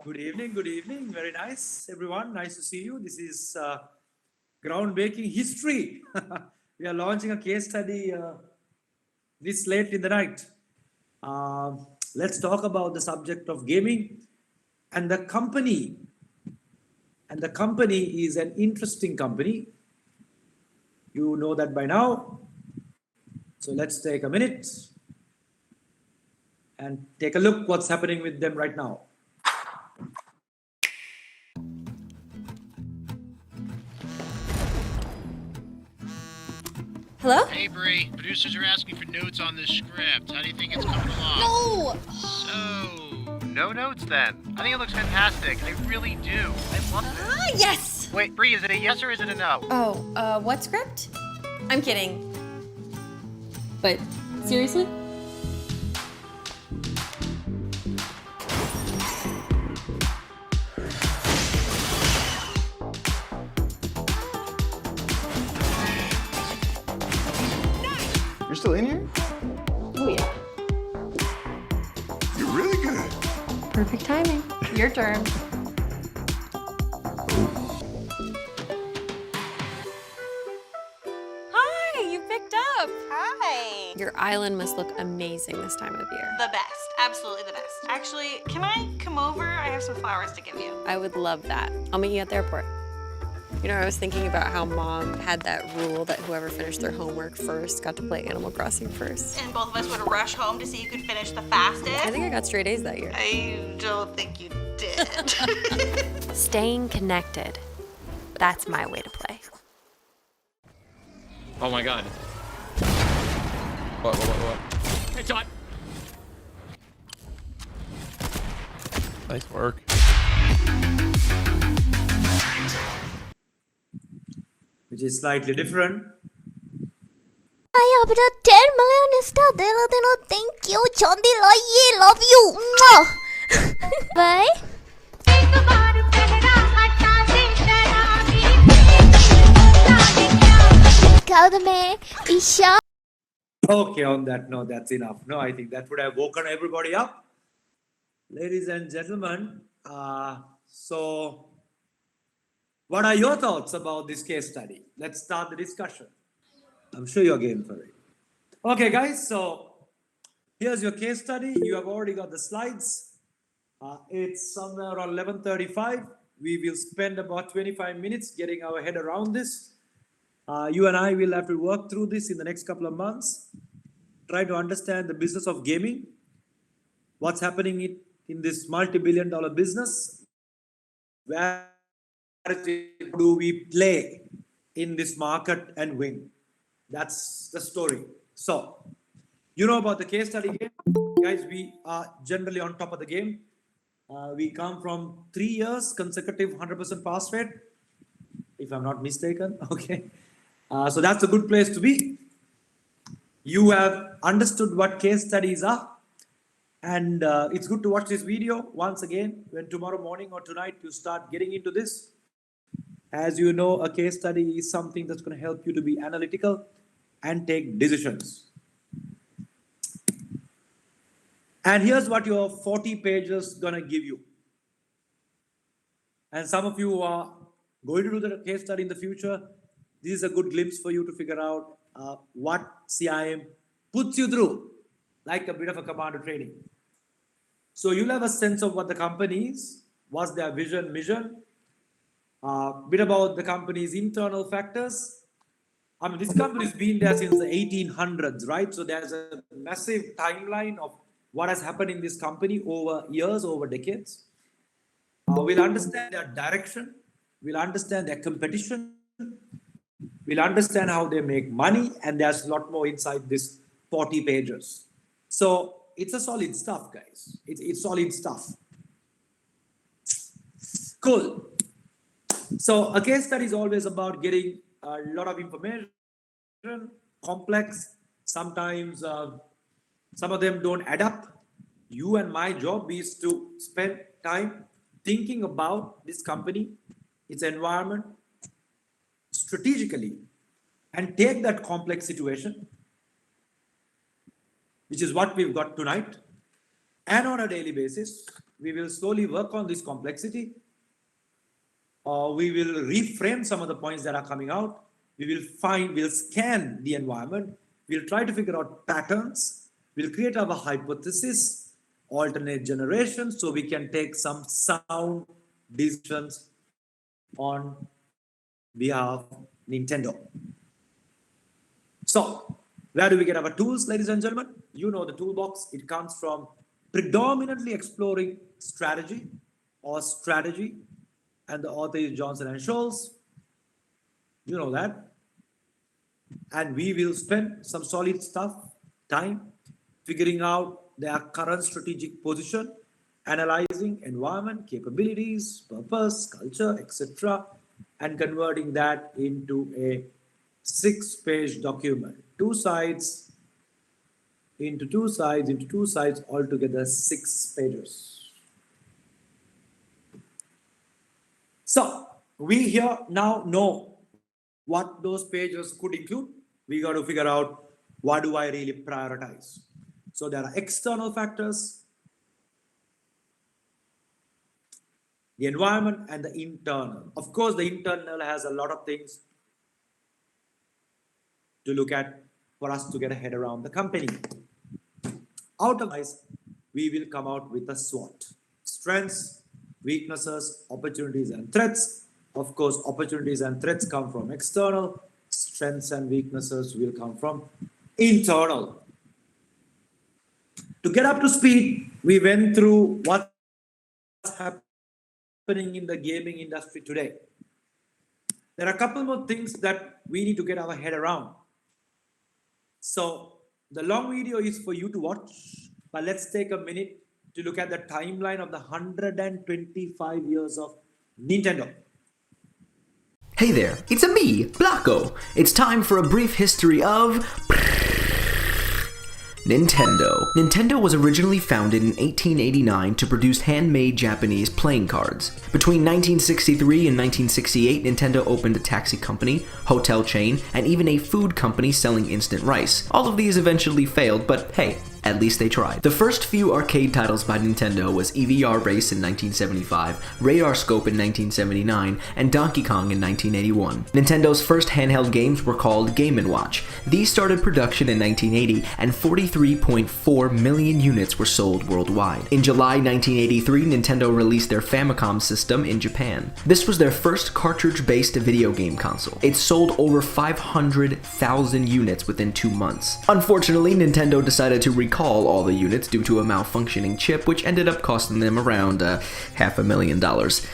Good evening, good evening. Very nice, everyone. Nice to see you. This is groundbreaking history. We are launching a case study this late in the night. Let's talk about the subject of gaming and the company. And the company is an interesting company. You know that by now. So let's take a minute and take a look what's happening with them right now. Hello? Hey, Bree. Producers are asking for notes on this script. How do you think it's coming along? No! So, no notes then. I think it looks fantastic. I really do. I love it. Yes! Wait, Bree, is it a yes or is it a no? Oh, what script? I'm kidding. But, seriously? You're still in here? Oh, yeah. You're really good. Perfect timing. Your turn. Hi, you picked up. Hi. Your island must look amazing this time of year. The best. Absolutely the best. Actually, can I come over? I have some flowers to give you. I would love that. I'll meet you at the airport. You know, I was thinking about how Mom had that rule that whoever finished their homework first got to play Animal Crossing first. And both of us would rush home to see who could finish the fastest. I think I got straight A's that year. I don't think you did. Staying connected. That's my way to play. Oh my god. What? Hey, Todd! Nice work. Which is slightly different. I have a 10 million star. Thank you, Chondi Loye. Love you. Mwah. Bye. Isha. Okay, on that note, that's enough. No, I think that would have woken everybody up. Ladies and gentlemen, so what are your thoughts about this case study? Let's start the discussion. I'm sure you're game for it. Okay, guys, so here's your case study. You have already got the slides. It's somewhere around 11:35. We will spend about 25 minutes getting our head around this. You and I will have to work through this in the next couple of months. Try to understand the business of gaming. What's happening in this multi-billion-dollar business? Where do we play in this market and win? That's the story. So, you know about the case study game. Guys, we are generally on top of the game. We come from 3 years consecutive 100% pass rate, if I'm not mistaken. Okay. So that's a good place to be. You have understood what case studies are. And it's good to watch this video once again when tomorrow morning or tonight you start getting into this. As you know, a case study is something that's going to help you to be analytical and take decisions. And here's what your 40 pages going to give you. And some of you are going to do the case study in the future. This is a good glimpse for you to figure out what CIM puts you through, like a bit of a commander training. So you'll have a sense of what the company is, what's their vision, mission, bit about the company's internal factors. I mean, this company's been there since the 1800s, right? So there's a massive timeline of what has happened in this company over years, over decades. We'll understand their direction. We'll understand their competition. We'll understand how they make money. And there's a lot more inside this 40 pages. So it's a solid stuff, guys. It's solid stuff. Cool. So a case study is always about getting a lot of information, complex. Sometimes some of them don't add up. You and my job is to spend time thinking about this company, its environment, strategically, and take that complex situation, which is what we've got tonight, and on a daily basis, we will slowly work on this complexity. We will reframe some of the points that are coming out. We'll scan the environment. We'll try to figure out patterns. We'll create our hypothesis, alternate generations, so we can take some sound decisions on behalf of Nintendo. So, where do we get our tools, ladies and gentlemen? You know the toolbox. It comes from predominantly exploring strategy, and the author is Johnson and Scholes. You know that. And we will spend some solid time figuring out their current strategic position, analyzing environment, capabilities, purpose, culture, etc., and converting that into a 6-page document. 2 sides into 2 sides, altogether 6 pages. So we here now know what those pages could include. We got to figure out, what do I really prioritize? So there are external factors, the environment, and the internal. Of course, the internal has a lot of things to look at for us to get a head around the company. Out of this, we will come out with a SWOT. Strengths, weaknesses, opportunities, and threats. Of course, opportunities and threats come from external. Strengths and weaknesses will come from internal. To get up to speed, we went through what's happening in the gaming industry today. There are a couple more things that we need to get our head around. So the long video is for you to watch, but let's take a minute to look at the timeline of the 125 years of Nintendo. Hey there, it's me, Blocko. It's time for a brief history of Nintendo. Nintendo was originally founded in 1889 to produce handmade Japanese playing cards. Between 1963 and 1968, Nintendo opened a taxi company, hotel chain, and even a food company selling instant rice. All of these eventually failed, but hey, at least they tried. The first few arcade titles by Nintendo was EVR Race in 1975, Radar Scope in 1979, and Donkey Kong in 1981. Nintendo's first handheld games were called Game & Watch. These started production in 1980, and 43.4 million units were sold worldwide. In July 1983, Nintendo released their Famicom system in Japan. This was their first cartridge-based video game console. It sold over 500,000 units within 2 months. Unfortunately, Nintendo decided to recall all the units due to a malfunctioning chip, which ended up costing them around $500,000.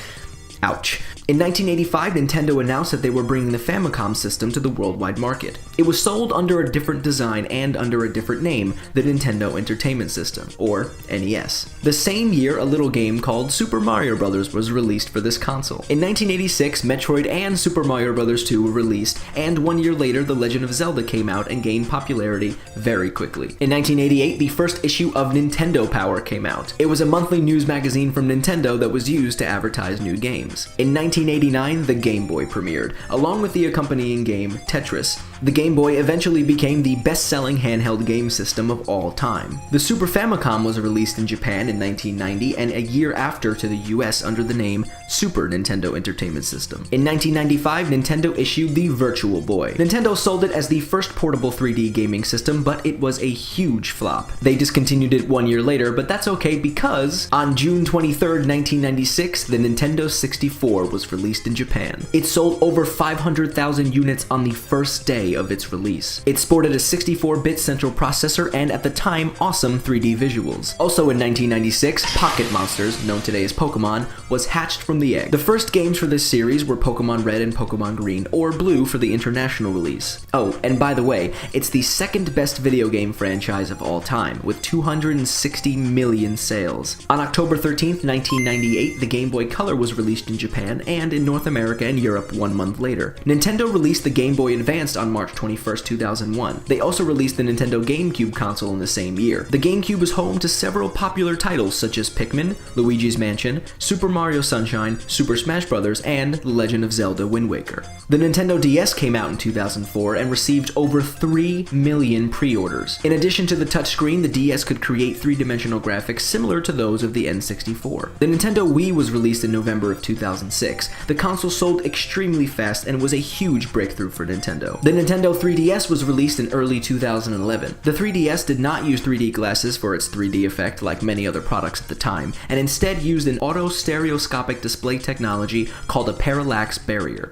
Ouch. In 1985, Nintendo announced that they were bringing the Famicom system to the worldwide market. It was sold under a different design and under a different name, the Nintendo Entertainment System, or NES. The same year, a little game called Super Mario Bros. Was released for this console. In 1986, Metroid and Super Mario Bros. 2 were released, and 1 year later, The Legend of Zelda came out and gained popularity very quickly. In 1988, the first issue of Nintendo Power came out. It was a monthly news magazine from Nintendo that was used to advertise new games. In 1989, the Game Boy premiered, along with the accompanying game Tetris. The Game Boy eventually became the best-selling handheld game system of all time. The Super Famicom was released in Japan in 1990 and a year after to the US under the name Super Nintendo Entertainment System. In 1995, Nintendo issued the Virtual Boy. Nintendo sold it as the first portable 3D gaming system, but it was a huge flop. They discontinued it 1 year later, but that's okay because on June 23rd, 1996, the Nintendo 64 was released in Japan. It sold over 500,000 units on the first day of its release. It sported a 64-bit central processor and, at the time, awesome 3D visuals. Also in 1996, Pocket Monsters, known today as Pokemon, was hatched from the egg. The first games for this series were Pokemon Red and Pokemon Green, or Blue for the international release. Oh, and by the way, it's the second best video game franchise of all time, with 260 million sales. On October 13th, 1998, the Game Boy Color was released in Japan and in North America and Europe 1 month later. Nintendo released the Game Boy Advanced on March 21st, 2001. They also released the Nintendo GameCube console in the same year. The GameCube was home to several popular titles such as Pikmin, Luigi's Mansion, Super Mario Sunshine, Super Smash Bros., and The Legend of Zelda: Wind Waker. The Nintendo DS came out in 2004 and received over 3 million pre-orders. In addition to the touchscreen, the DS could create three-dimensional graphics similar to those of the N64. The Nintendo Wii was released in November of 2006. The console sold extremely fast and was a huge breakthrough for Nintendo. The Nintendo 3DS was released in early 2011. The 3DS did not use 3D glasses for its 3D effect like many other products at the time, and instead used an auto-stereoscopic display technology called a parallax barrier.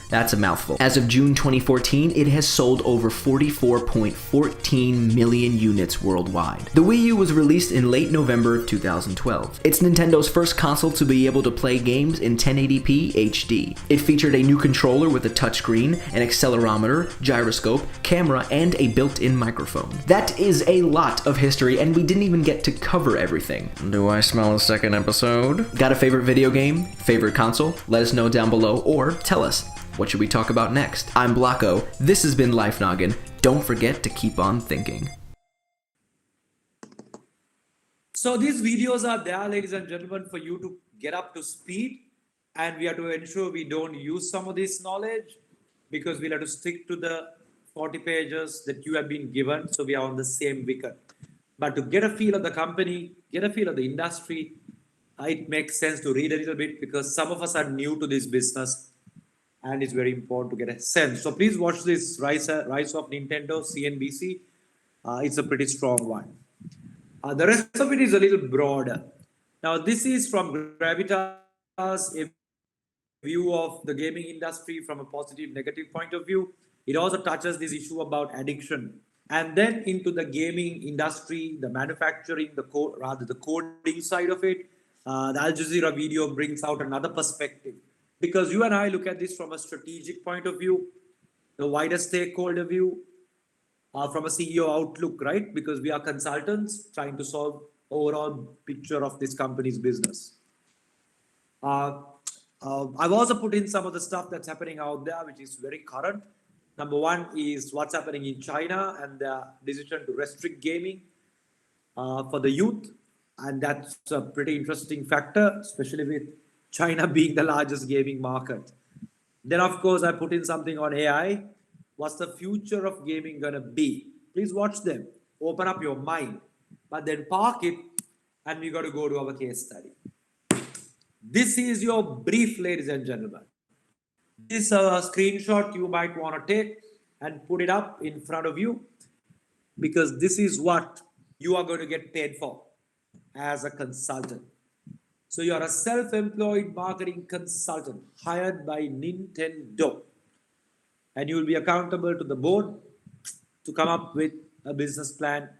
That's a mouthful. As of June 2014, it has sold over 44.14 million units worldwide. The Wii U was released in late November of 2012. It's Nintendo's first console to be able to play games in 1080p HD. It featured a new controller with a touchscreen, an accelerometer, gyroscope, camera, and a built-in microphone. That is a lot of history, and we didn't even get to cover everything. Do I smell a second episode? Got a favorite video game? Favorite console? Let us know down below, or tell us. What should we talk about next? I'm Blocko. This has been Life Noggin. Don't forget to keep on thinking. So these videos are there, ladies and gentlemen, for you to get up to speed, and we have to ensure we don't use some of this knowledge because we'll have to stick to the 40 pages that you have been given, so we are on the same wicket. But to get a feel of the company, get a feel of the industry, it makes sense to read a little bit because some of us are new to this business. And it's very important to get a sense. So please watch this Rise of Nintendo, CNBC. It's a pretty strong one. The rest of it is a little broader. Now, this is from Gravitas, a view of the gaming industry from a positive, negative point of view. It also touches this issue about addiction. And then into the gaming industry, the manufacturing, the coding side of it. The Al Jazeera video brings out another perspective. Because you and I look at this from a strategic point of view, the wider stakeholder view, from a CEO outlook, right? Because we are consultants trying to solve overall picture of this company's business. I've also put in some of the stuff that's happening out there, which is very current. Number one is what's happening in China and the decision to restrict gaming for the youth. And that's a pretty interesting factor, especially with China being the largest gaming market. Then, of course, I put in something on AI. What's the future of gaming going to be? Please watch them. Open up your mind. But then park it, and we got to go to our case study. This is your brief, ladies and gentlemen. This is a screenshot you might want to take and put it up in front of you because this is what you are going to get paid for as a consultant. So you are a self-employed marketing consultant hired by Nintendo, and you will be accountable to the board to come up with a business plan,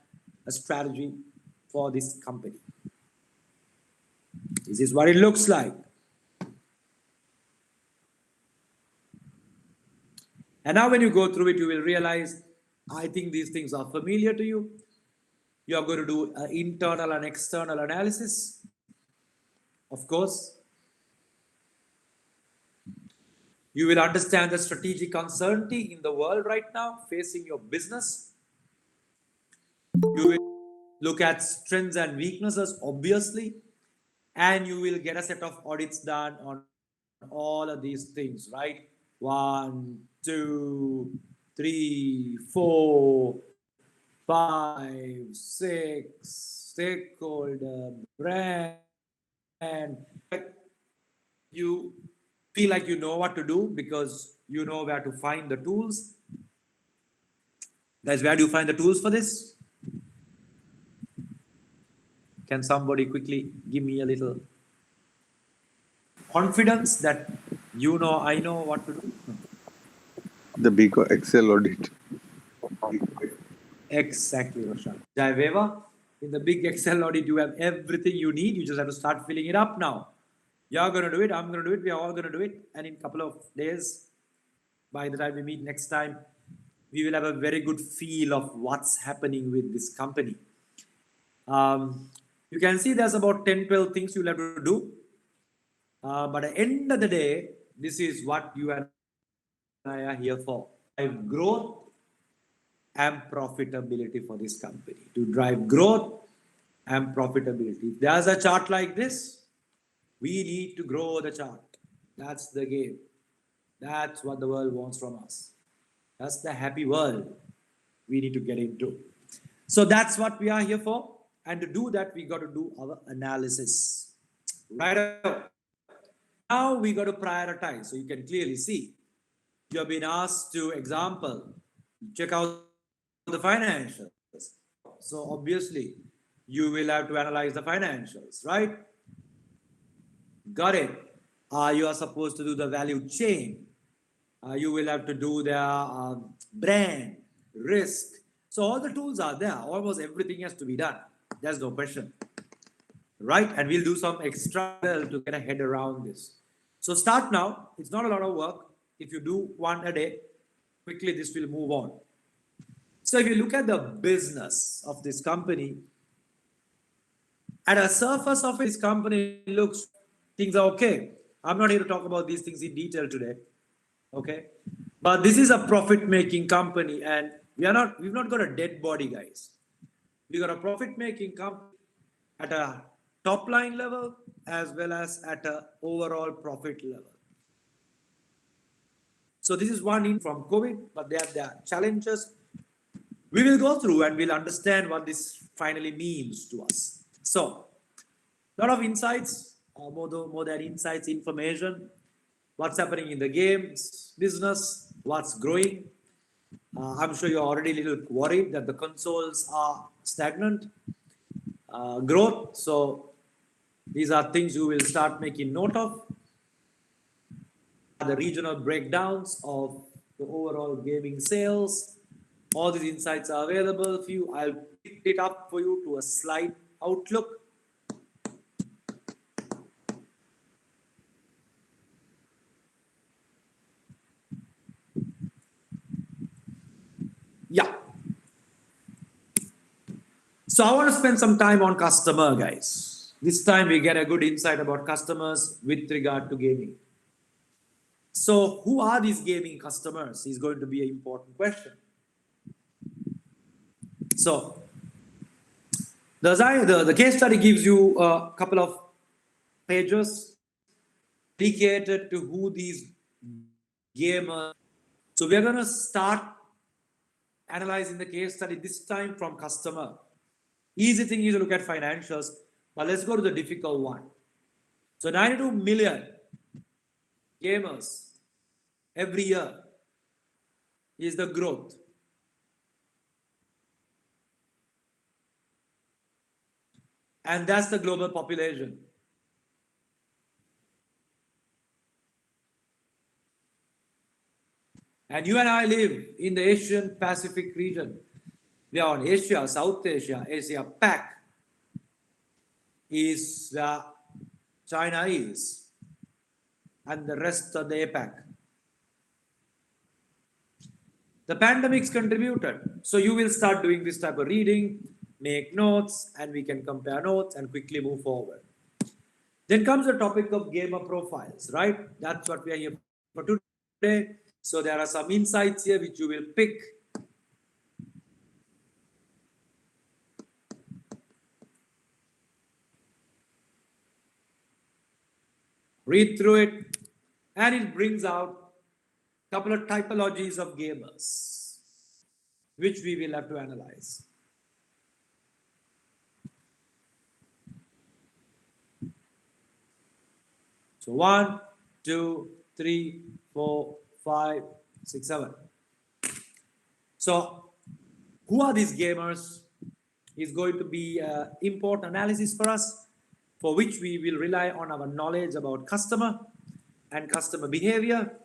a strategy for this company. This is what it looks like. And now when you go through it, you will realize, I think these things are familiar to you. You are going to do an internal and external analysis. Of course, you will understand the strategic uncertainty in the world right now facing your business. You will look at strengths and weaknesses, obviously, and you will get a set of audits done on all of these things, right? 1, 2, 3, 4, 5, 6, stakeholder, brand. And you feel like you know what to do because you know where to find the tools. Guys, where do you find the tools for this? Can somebody quickly give me a little confidence that you know I know what to do? The big Excel audit. Exactly, Roshan. Jayaveva, in the big Excel audit, you have everything you need. You just have to start filling it up now. You're going to do it. I'm going to do it. We are all going to do it. And in a couple of days, by the time we meet next time, we will have a very good feel of what's happening with this company. You can see there's about 10, 12 things you'll have to do. But at the end of the day, this is what you and I are here for. growth and profitability for this company. To drive growth and profitability. If there's a chart like this, we need to grow the chart. That's the game. That's what the world wants from us. That's the happy world we need to get into. So that's what we are here for. And to do that, we got to do our analysis. Right now, we got to prioritize. So you can clearly see you have been asked to, example, check out the financials. So obviously, you will have to analyze the financials, right? Got it. You are supposed to do the value chain. You will have to do the brand, risk. So all the tools are there. Almost everything has to be done. There's no question. Right? And we'll do some extra to get a head around this. So start now. It's not a lot of work. If you do one a day, quickly this will move on. So if you look at the business of this company, at a surface of this company looks, things are okay. I'm not here to talk about these things in detail today. Okay. But this is a profit-making company, and we've not got a dead body, guys. We got a profit-making company at a top line level as well as at a overall profit level. So this is one in from COVID, but there are challenges. We will go through and we'll understand what this finally means to us. So, a lot of insights, more than insights, information, what's happening in the games business, what's growing. I'm sure you're already a little worried that the consoles are stagnant. Growth, so these are things you will start making note of. The regional breakdowns of the overall gaming sales. All these insights are available for you. I'll pick it up for you to a slide outlook. Yeah. So I want to spend some time on customer, guys. This time we get a good insight about customers with regard to gaming. So who are these gaming customers is going to be an important question. So the case study gives you a couple of pages dedicated to who these gamers. So we're going to start analyzing the case study this time from customer. Easy thing is to look at financials, but let's go to the difficult one. So 92 million gamers every year is the growth. And that's the global population. And you and I live in the Asian Pacific region. We are on Asia, South Asia, Asia Pac is where China is, and the rest of the APAC. The pandemic's contributed. So you will start doing this type of reading, make notes, and we can compare notes and quickly move forward. Then comes the topic of gamer profiles, right? That's what we are here for today. So there are some insights here which you will pick. Read through it, and it brings out a couple of typologies of gamers, which we will have to analyze. So 1, 2, 3, 4, 5, 6, 7. So who are these gamers is going to be important analysis for us, for which we will rely on our knowledge about customer and customer behavior.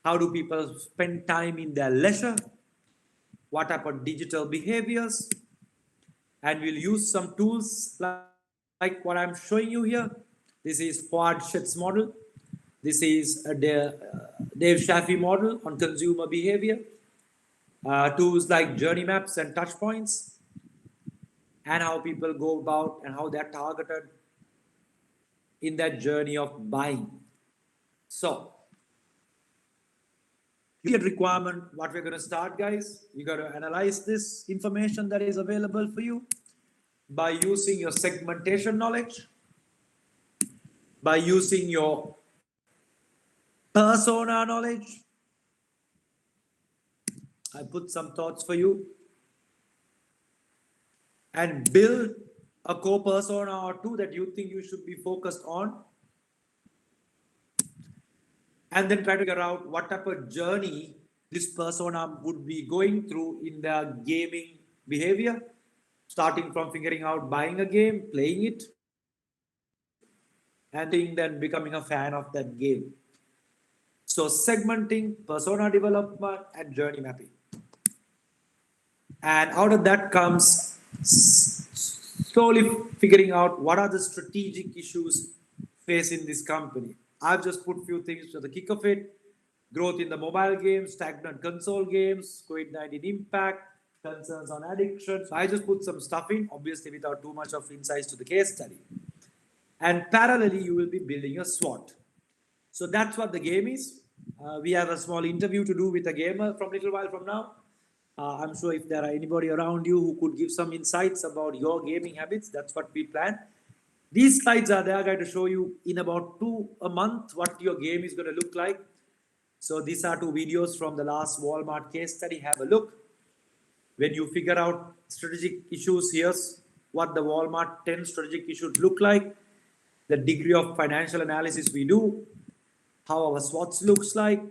How do people spend time in their leisure? What type of digital behaviors? And we'll use some tools like what I'm showing you here. This is Fuad Shet's model. This is Dave Shafi model on consumer behavior. Tools like journey maps and touch points, and how people go about and how they're targeted in that journey of buying. So immediate requirement, what we're going to start, guys, you got to analyze this information that is available for you by using your segmentation knowledge, by using your persona knowledge. I put some thoughts for you, and build a core persona or two that you think you should be focused on, and then try to figure out what type of journey this persona would be going through in their gaming behavior, starting from figuring out buying a game, playing it, and then becoming a fan of that game. So segmenting, persona development, and journey mapping. And out of that comes slowly figuring out what are the strategic issues facing this company. I've just put few things to the kick of it: growth in the mobile games, stagnant console games, COVID-19 impact, concerns on addiction. So I just put some stuff in, obviously without too much of insights to the case study. And parallelly, you will be building a SWOT. So that's what the game is. We have a small interview to do with a gamer from a little while from now. I'm sure if there are anybody around you who could give some insights about your gaming habits, that's what we plan. These slides are there, going to show you in about a month what your game is going to look like. So these are 2 videos from the last Walmart case study. Have a look. When you figure out strategic issues, here's what the Walmart 10 strategic issues look like, the degree of financial analysis we do, how our SWOTs looks like,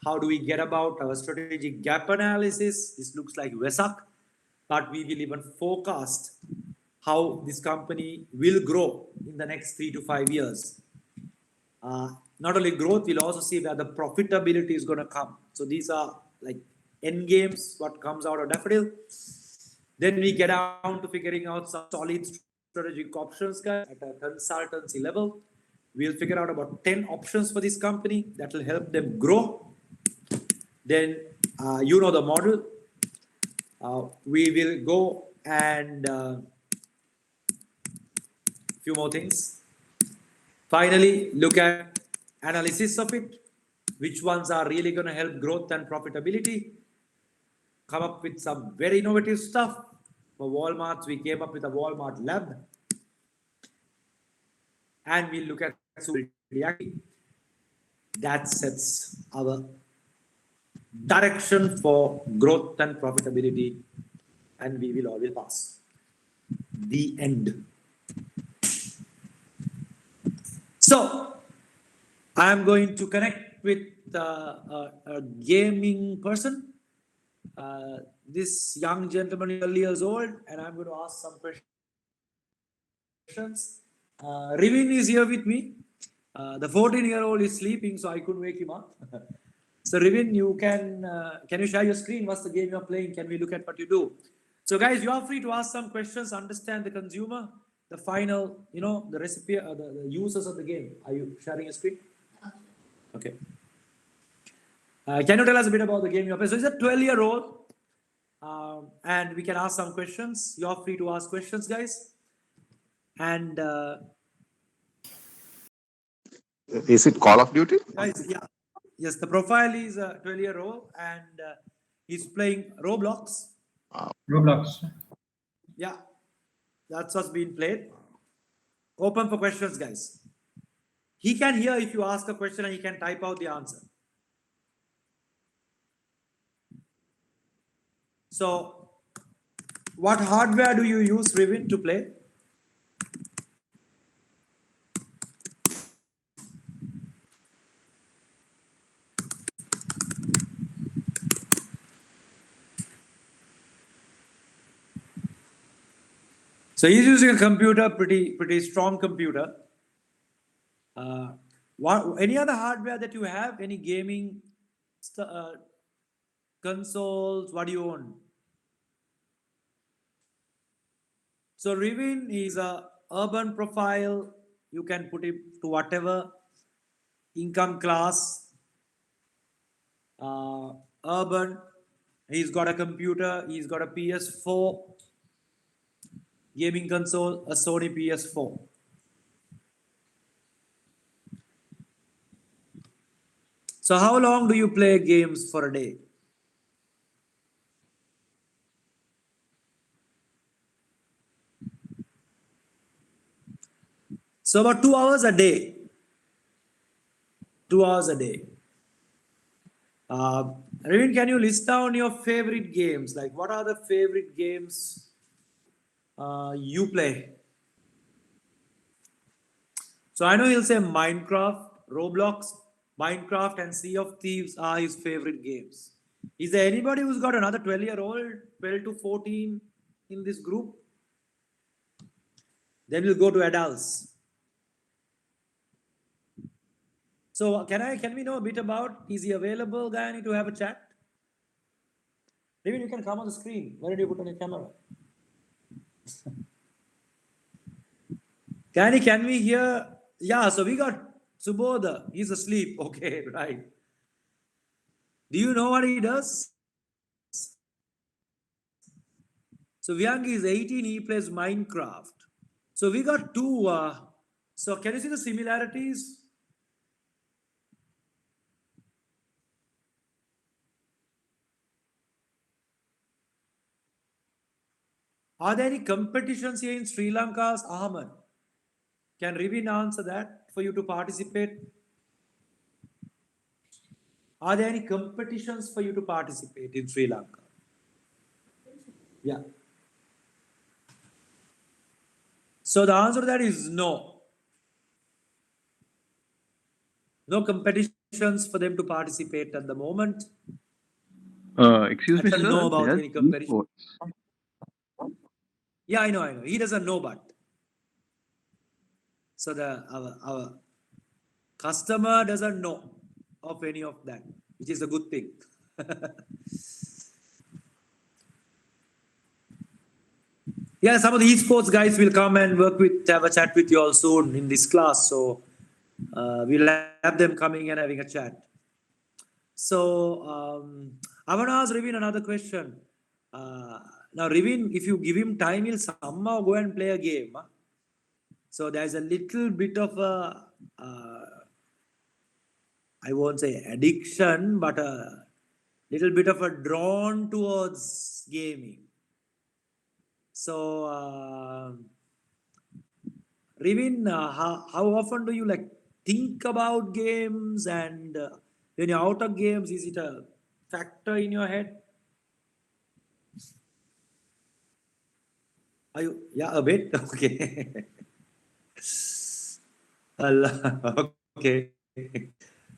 how do we get about our strategic gap analysis. This looks like WESAC, but we will even forecast how this company will grow in the next 3 to 5 years. Not only growth, we'll also see where the profitability is going to come. So these are like end games, what comes out of Daffodil. Then we get down to figuring out some solid strategic options, guys, at a consultancy level. We'll figure out about 10 options for this company that will help them grow. Then you know the model. We will go and few more things. Finally, look at analysis of it. Which ones are really going to help growth and profitability? Come up with some very innovative stuff. For Walmart, we came up with a Walmart lab. And we look at reality. That sets our direction for growth and profitability, and we will always pass. The end. So, I am going to connect with a gaming person. This young gentleman is 12 years old, and I'm going to ask some questions. Rivin is here with me. The 14-year-old is sleeping, so I couldn't wake him up. So Rivin, you can you share your screen? What's the game you're playing? Can we look at what you do? So guys, you are free to ask some questions, understand the consumer, the final, the recipe, the users of the game. Are you sharing your screen? Okay. Can you tell us a bit about the game you're playing? So it's a 12-year-old, and we can ask some questions. You're free to ask questions, guys. And Is it Call of Duty? guys, yeah. Yes, the profile is a 12-year-old, and he's playing Roblox. Roblox. Yeah, that's what's being played. Open for questions, guys. He can hear if you ask a question, and he can type out the answer. So, what hardware do you use, Rivin, to play? So he's using a computer, pretty strong computer. Any other hardware that you have? Any gaming consoles? What do you own? So Rivin is a urban profile. You can put it to whatever income class. Urban. He's got a computer. He's got a PS4. Gaming console, a Sony PS4. So how long do you play games for a day? So about 2 hours a day. 2 hours a day. Ravin, can you list down your favorite games? Like, what are the favorite games you play? So I know he'll say Minecraft, Roblox, Minecraft, and Sea of Thieves are his favorite games. Is there anybody who's got another 12-year-old, 12 to 14 in this group? Then we'll go to adults. So can we know a bit about, is he available, guy? I need to have a chat. Maybe you can come on the screen. Where did you put on your camera? Can we hear? Yeah, so we got Subodha. He's asleep. Okay, right. Do you know what he does? So Vyangi is 18. He plays Minecraft. So we got two. So can you see the similarities? Are there any competitions here in Sri Lanka's Ahmed? Can Rivin answer that for you to participate? Are there any competitions for you to participate in Sri Lanka? Yeah. So the answer to that is no. No competitions for them to participate at the moment. Excuse me, I don't sir. know about there's any competition. esports. Yeah, I know. He doesn't know, but so our customer doesn't know of any of that, which is a good thing. Yeah, some of the esports guys will come and have a chat with you all soon in this class. So we'll have them coming and having a chat. So I want to ask Rivin another question. Now, Rivin, if you give him time, he'll somehow go and play a game. Huh? So there's a little bit of a, I won't say addiction, but a little bit of a drawn towards gaming. So, Rivin, how often do you like think about games, and when you're out of games, is it a factor in your head? Are you? Yeah, a bit. Okay. Okay.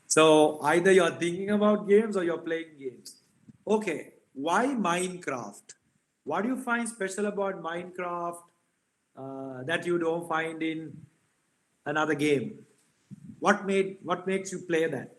So either you're thinking about games or you're playing games. Okay. Why Minecraft? What do you find special about Minecraft that you don't find in another game? What makes you play that?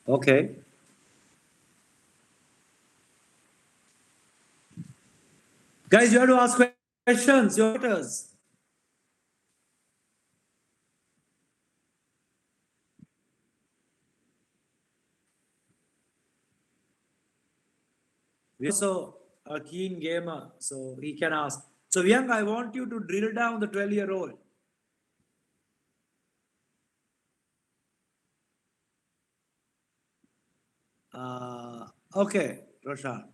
Okay. Guys, you have to ask questions. Your daughters. We're also a keen gamer, so he can ask. So, Vyang, I want you to drill down the 12-year-old. Okay, Roshan.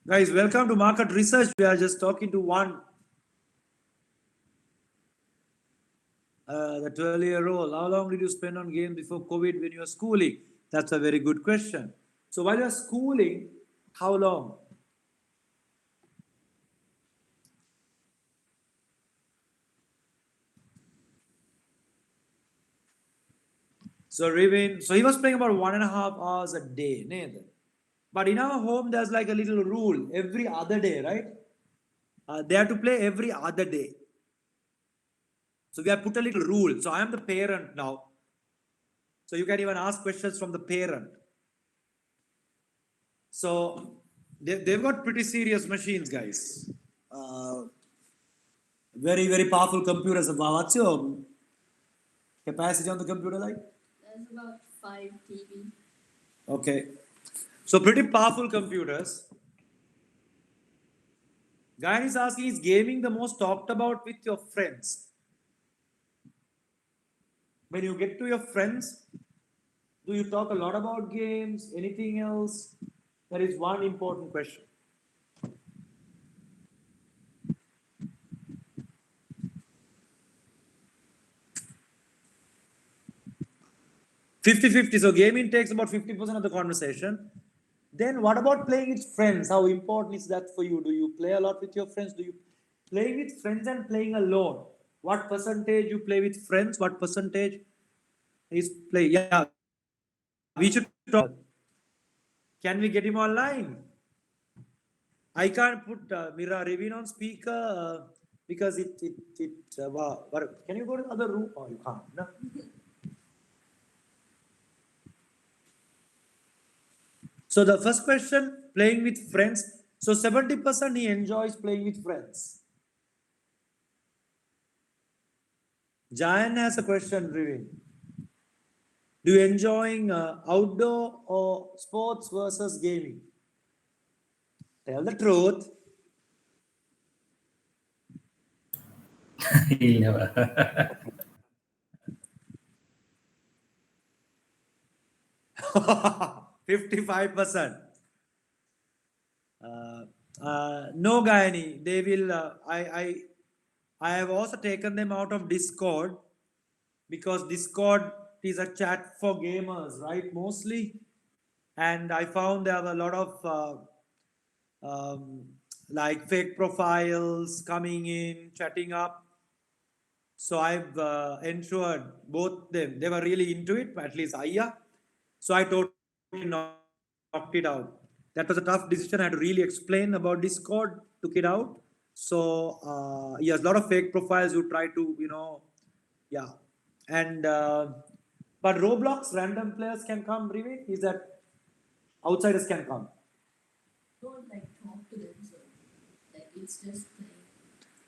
Guys, welcome to Market Research. We are just talking to one. The 12-year-old. How long did you spend on games before COVID when you were schooling? That's a very good question. So while you're schooling, how long? So Rivin, so he was playing about 1.5 hours a day, Nathan. But in our home, there's like a little rule every other day, right? They have to play every other day. So we have put a little rule. So I am the parent now. So you can even ask questions from the parent. So they've got pretty serious machines, guys. Very, very powerful computers. What's your capacity on the computer like? was about 5 TB. Okay. So pretty powerful computers. Guy is asking, is gaming the most talked about with your friends? When you get to your friends, do you talk a lot about games? Anything else? That is one important question. 50-50. So gaming takes about 50% of the conversation. Then what about playing with friends? How important is that for you? Do you play a lot with your friends? Do you play with friends and playing alone? What percentage you play with friends? What percentage is play? Yeah, we should talk. Can we get him online? I can't put Mira Revin on speaker because can you go to the other room? Oh, you can't. No? So the first question, playing with friends. So 70% he enjoys playing with friends. Jayan has a question, Revin. Do you enjoying outdoor or sports versus gaming? Tell the truth. He'll never. 55%. No, Gayani. They will. I have also taken them out of Discord because Discord is a chat for gamers, right? Mostly, and I found there are a lot of like fake profiles coming in, chatting up. So I've ensured both them. They were really into it, at least Aya. So I totally knocked it out. That was a tough decision. I had to really explain about Discord, took it out. So yes, a lot of fake profiles who try to, yeah. And but Roblox random players can come, Revit? Is that outsiders can come? Don't like talk to them, so like it's just playing.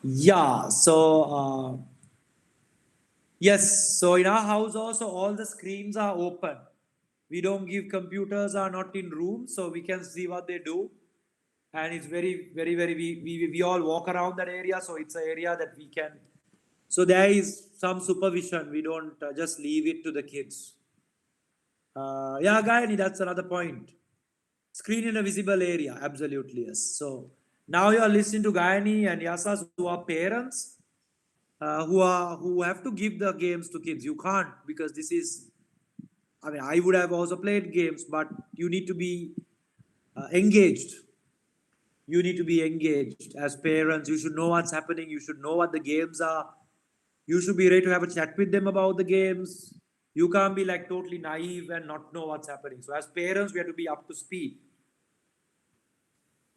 Yeah. So yes. So in our house also all the screens are open. We don't give computers are not in rooms, so we can see what they do. And it's very we all walk around that area, so it's an area that we can. So there is some supervision. We don't just leave it to the kids. Yeah, Gayani, that's another point. Screen in a visible area, absolutely yes. So now you are listening to Gayani and Yasas who are parents who have to give the games to kids. You can't because this is. I mean, I would have also played games, but you need to be engaged. You need to be engaged as parents. You should know what's happening. You should know what the games are. You should be ready to have a chat with them about the games. You can't be like totally naive and not know what's happening. So as parents, we have to be up to speed.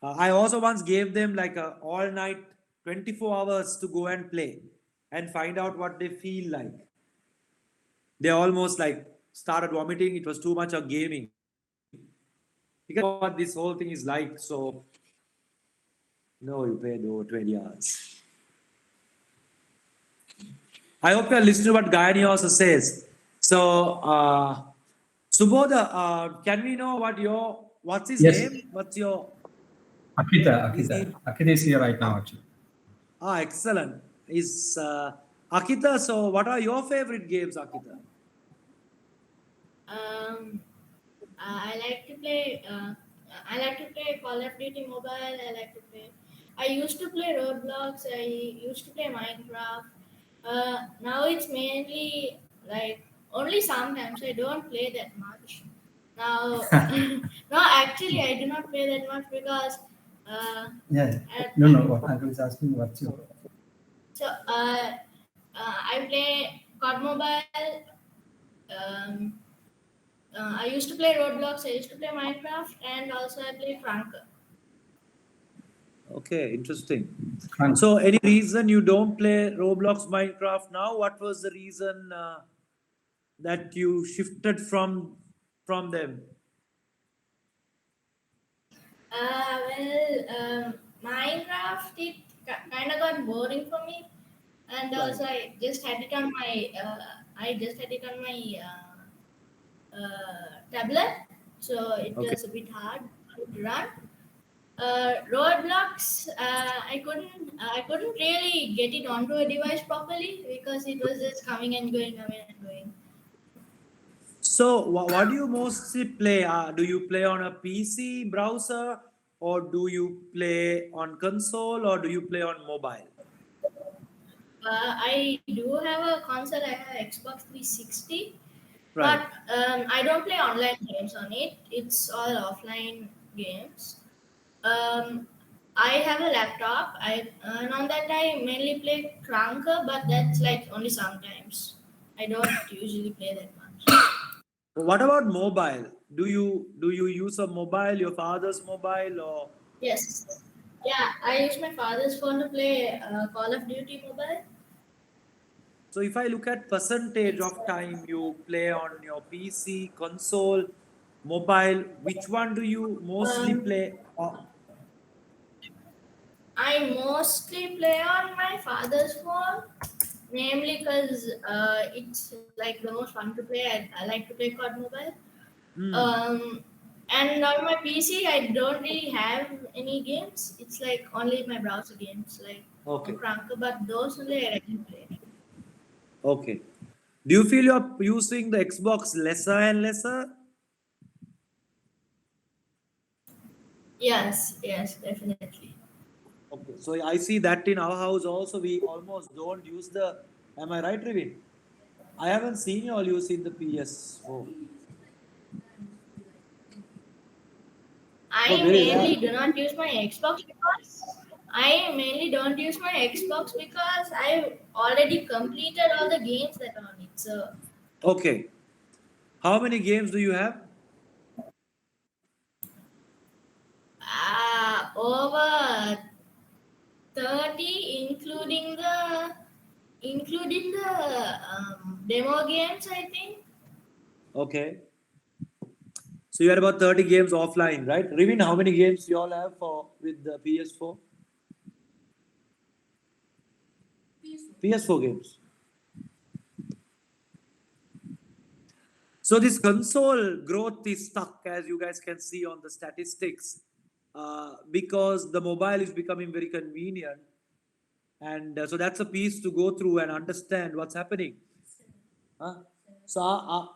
I also once gave them like a all night 24 hours to go and play and find out what they feel like. They almost like started vomiting. It was too much of gaming. Because what this whole thing is like. So no, you played over 20 hours. I hope you are listening to what Gayani also says. So, Subodha, can we know what's his Yes. name? What's your... Akita is here right now, actually. Excellent. Is Akita, so what are your favorite games, Akita? I like to play. I like to play Call of Duty Mobile. I used to play Roblox. I used to play Minecraft. Now it's mainly like only sometimes. I don't play that much. Now, no, actually, I do not play that much because. Yeah. No. What Uncle is asking, what's your... So I play COD Mobile. I used to play Roblox. I used to play Minecraft, and also I play Franca. Okay, interesting. So, any reason you don't play Roblox, Minecraft now? What was the reason that you shifted from them? Minecraft it kind of got boring for me, and also I just had it on my tablet, so it Okay. was a bit hard to run. Roadblocks, I couldn't really get it onto a device properly because it was just coming and going, coming and going. So, what do you mostly play? Do you play on a PC browser, or do you play on console, or do you play on mobile? I do have a console. I have Xbox 360, Right. but I don't play online games on it. It's all offline games. Um, I have a laptop. And on that I mainly play Cranker, but that's like only sometimes. I don't usually play that much. What about mobile? Do you use a mobile, your father's mobile, or Yes. Yeah, I use my father's phone to play Call of Duty Mobile. so? If I look at percentage of time you play on your PC, console, mobile, which one do you mostly Um, play? I mostly play on my father's phone, namely because it's like the most fun to play. I like to play COD Mobile. Hmm. Um, and on my PC, I don't really have any games. It's like only my browser games, like on Okay. Cranker, but those only I can play. Okay. Do you feel you're using the Xbox lesser and lesser? Yes, definitely. Okay, so I see that in our house also we almost don't use the. Am I right, Rivin? I haven't seen you all using the PS4. Oh, I very mainly rare. do not use my Xbox because I mainly don't use my Xbox because I already completed all the games that are on it. So Okay. How many games do you have? over 30, including the demo games, I think. Okay. So you had about 30 games offline, right? Rivin, how many games you all have for with the PS4? PS4 games. So this console growth is stuck, as you guys can see on the statistics, because the mobile is becoming very convenient, and so that's a piece to go through and understand what's happening. Huh? So,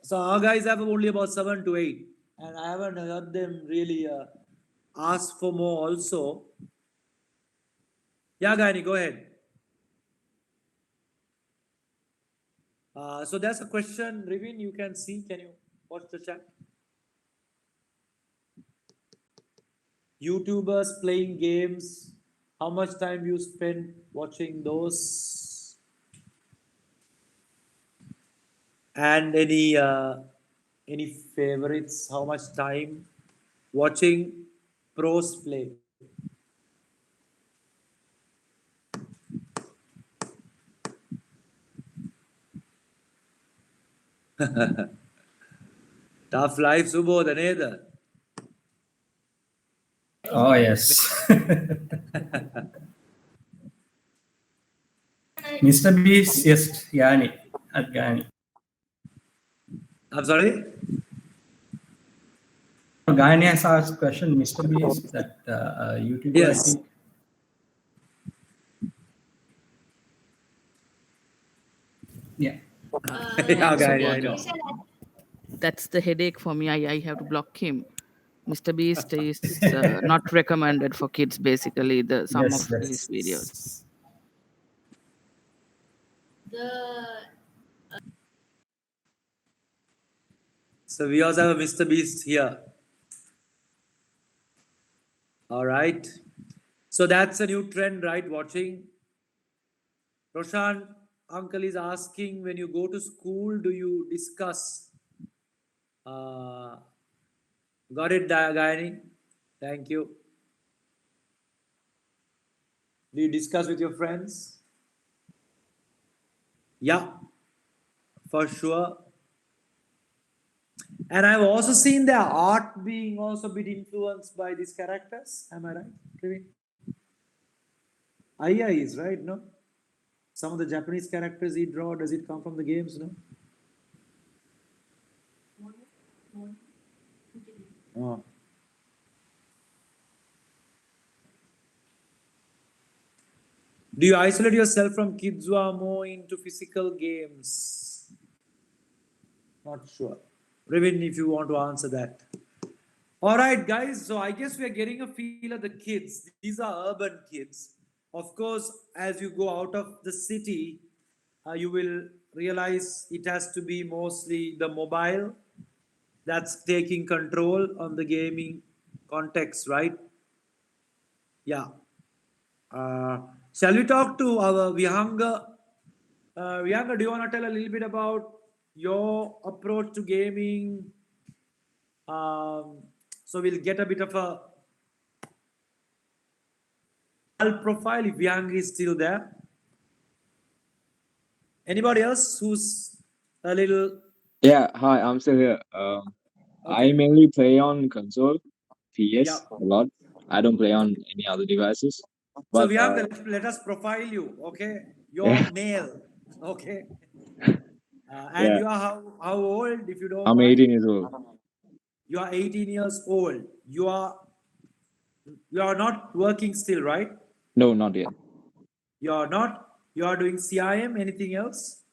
so our guys have only about 7 to 8, and I haven't heard them really ask for more. Also, yeah, Gaini, go ahead. So there's a question, Rivin. You can see. Can you watch the chat? YouTubers playing games. How much time you spend watching those? And any favorites? How much time watching pros play? Tough life, Subodhaneda. Oh, yes. Mr. Beast, yes, Gani. At Gani. I'm sorry? Gani has asked question, Mr. Beast, that YouTuber, I Yes. think. Yeah. Yeah, So Gaini, I he know. said That's the headache for me. I have to block him. Mr. Beast is not recommended for kids, basically, some Yes, of his videos. that's the So we also have a Mr. Beast here. All right. So that's a new trend, right? Watching. Roshan, uncle is asking, when you go to school, do you discuss? Got it, Gayani? Thank you. Do you discuss with your friends? Yeah, for sure. And I've also seen their art being also a bit influenced by these characters. Am I right, Kevin? Aya is right, no? Some of the Japanese characters he draw, does it come from the games, no? Oh. Do you isolate yourself from kids who are more into physical games? Not sure. Ravin, if you want to answer that. All right, guys. So I guess we are getting a feel of the kids. These are urban kids. Of course, as you go out of the city, you will realize it has to be mostly the mobile that's taking control on the gaming context, right? Yeah. Shall we talk to our Vihanga? Vihanga, do you want to tell a little bit about your approach to gaming? So we'll get a bit of a profile if Vihanga is still there. Anybody else who's a little Yeah, hi, I'm still here. I okay? mainly play on console, Yeah. PS a lot. I don't play on any other devices. So But Vihanga, let us profile you. Okay, you're yeah, male. Okay, and yeah, you are how old, if you don't I'm mind? 18 years old. You are 18 years old. You are not working still, right? No, not yet. You are not. You are doing CIM. Anything else?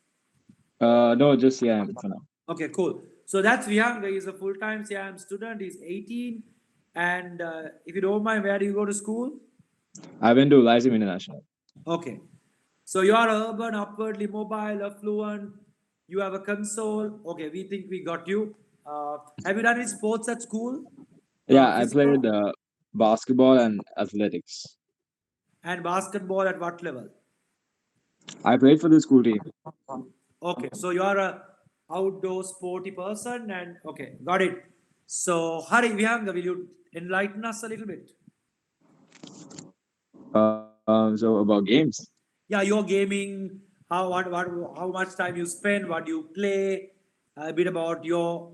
No, just CIM for now. Okay, cool. So that's Vihanga. He's a full-time CIM student. He's 18. And if you don't mind, where do you go to school? I went to Lyceum International. Okay. So you are urban, upwardly mobile, affluent. You have a console. Okay, we think we got you. Have you done any sports at school? Yeah, I played Physical basketball and athletics. and basketball at what level? I played for the school team. Okay, so you are a outdoor sporty person, and okay, got it. So Hari Vihanga, will you enlighten us a little bit? So about games. Yeah, your gaming, how much time you spend, what you play, a bit about your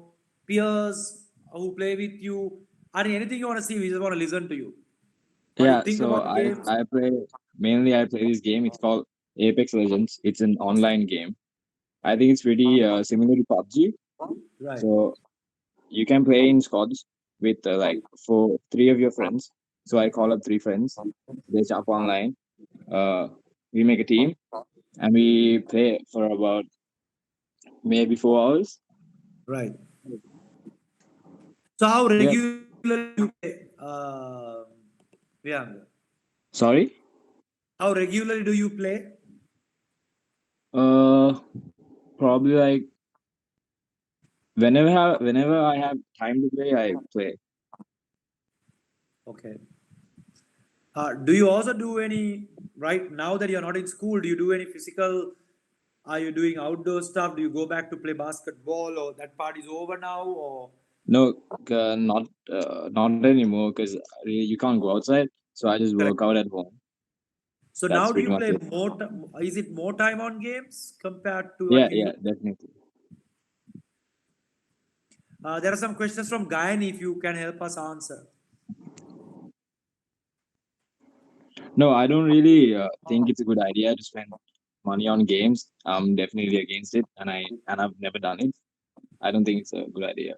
peers who play with you. Hari, anything you want to see, we just want to listen to you. What do you Yeah, think so about the I games? I play mainly I play this game. It's called Apex Legends. It's an online game. I think it's pretty similar to PUBG. Right, So you can play in squads with like three of your friends. So I call up three friends. They jump online. We make a team and we play for about maybe 4 hours. right. So how Yeah. regularly you play? Vihanga? Sorry. How regularly do you play? Probably like whenever I have time to play, I play. Okay. Do you also do any, right now that you're not in school, do you do any physical, are you doing outdoor stuff? Do you go back to play basketball or that part is over now? Or No, not anymore because you can't go outside. So I just correct. work out at home. So now That's do pretty you much play it. more, is it more time on games compared to Yeah, what yeah, you, definitely. there are some questions from Gayan if you can help us answer. No, I don't really think it's a good idea to spend money on games. I'm definitely against it, and I've never done it. I don't think it's a good idea.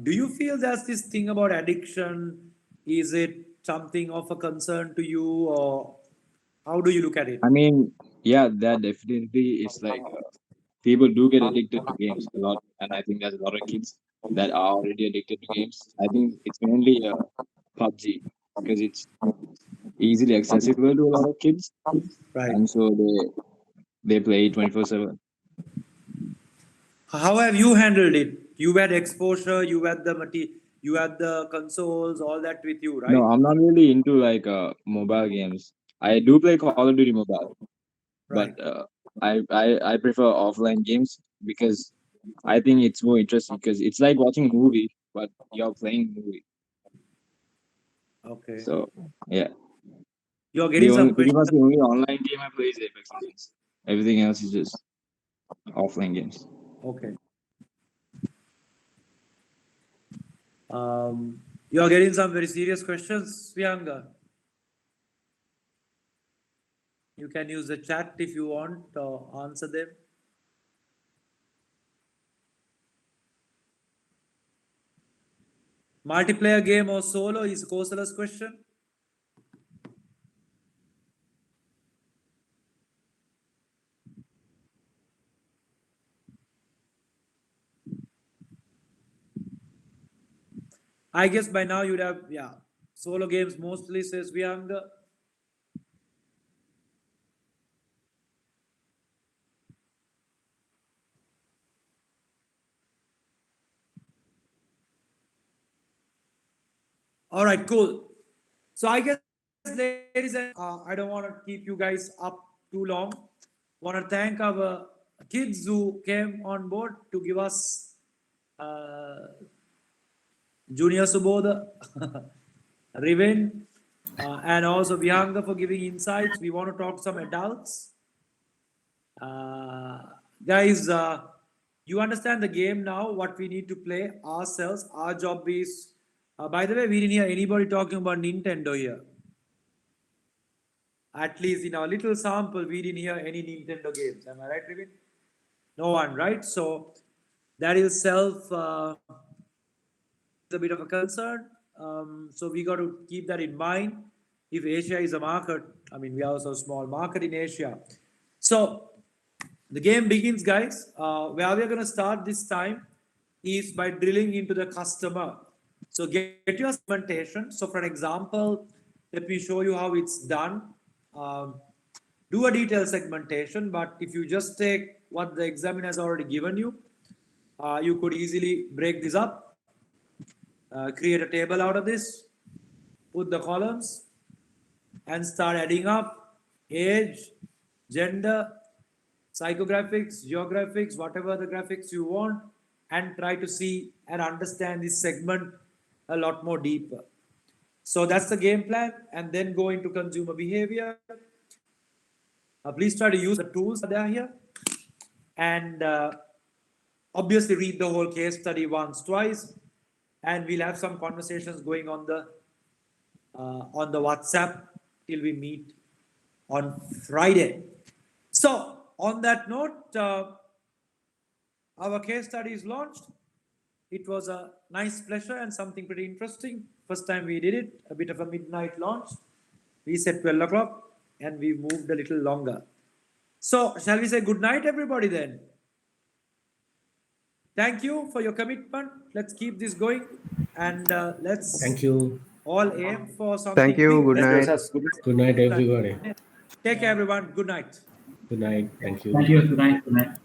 Do you feel there's this thing about addiction? Is it something of a concern to you, or how do you look at it? I mean, yeah, that definitely is like people do get addicted to games a lot, and I think there's a lot of kids that are already addicted to games. I think it's mainly PUBG because it's easily accessible to a lot of kids, Right. and so they play 24/7. How have you handled it? You had exposure, you had the you had the consoles, all that with you, No, right? I'm not really into like mobile games. I do play Call of Duty Mobile, but Right. I prefer offline games because I think it's more interesting because it's like watching a movie, but you're playing a movie. Okay. So yeah, You're getting some pretty much questions. the only online game I play is Apex Legends. Everything else is just offline games. Okay. You're getting some very serious questions, Priyanka. You can use the chat if you want to answer them. Multiplayer game or solo is Kosala's question. I guess by now you'd have, yeah, solo games mostly, says Vyanga. All right, cool. So I guess, ladies and I don't want to keep you guys up too long. Want to thank our kids who came on board to give us Junior Subodha, Riven, and also Vyanga for giving insights. We want to talk to some adults. Guys, you understand the game now, what we need to play ourselves. Our job is, by the way, we didn't hear anybody talking about Nintendo here. At least in our little sample, we didn't hear any Nintendo games. Am I right, Riven? No one, right? So that is a bit of a concern. So we got to keep that in mind. If Asia is a market, I mean, we are also a small market in Asia. So the game begins, guys. Where we are going to start this time is by drilling into the customer. So get your segmentation. So for an example, let me show you how it's done. Do a detailed segmentation, but if you just take what the examiner has already given you, you could easily break this up, create a table out of this, put the columns, and start adding up age, gender, psychographics, geographics, whatever the graphics you want, and try to see and understand this segment a lot more deeper. So that's the game plan, and then go into consumer behavior. Please try to use the tools that are here, and obviously read the whole case study once, twice, and we'll have some conversations going on the WhatsApp till we meet on Friday. So on that note, our case study is launched. It was a nice pleasure and something pretty interesting. First time we did it, a bit of a midnight launch. We said 12 o'clock and we moved a little longer. So shall we say good night, everybody, then? Thank you for your commitment. Let's keep this going, and let's Thank you. all aim for something. Thank you. big. Good night. Good night, everybody. Take care, everyone. Good night. Good night. Thank you. Thank you. Good night. Good night.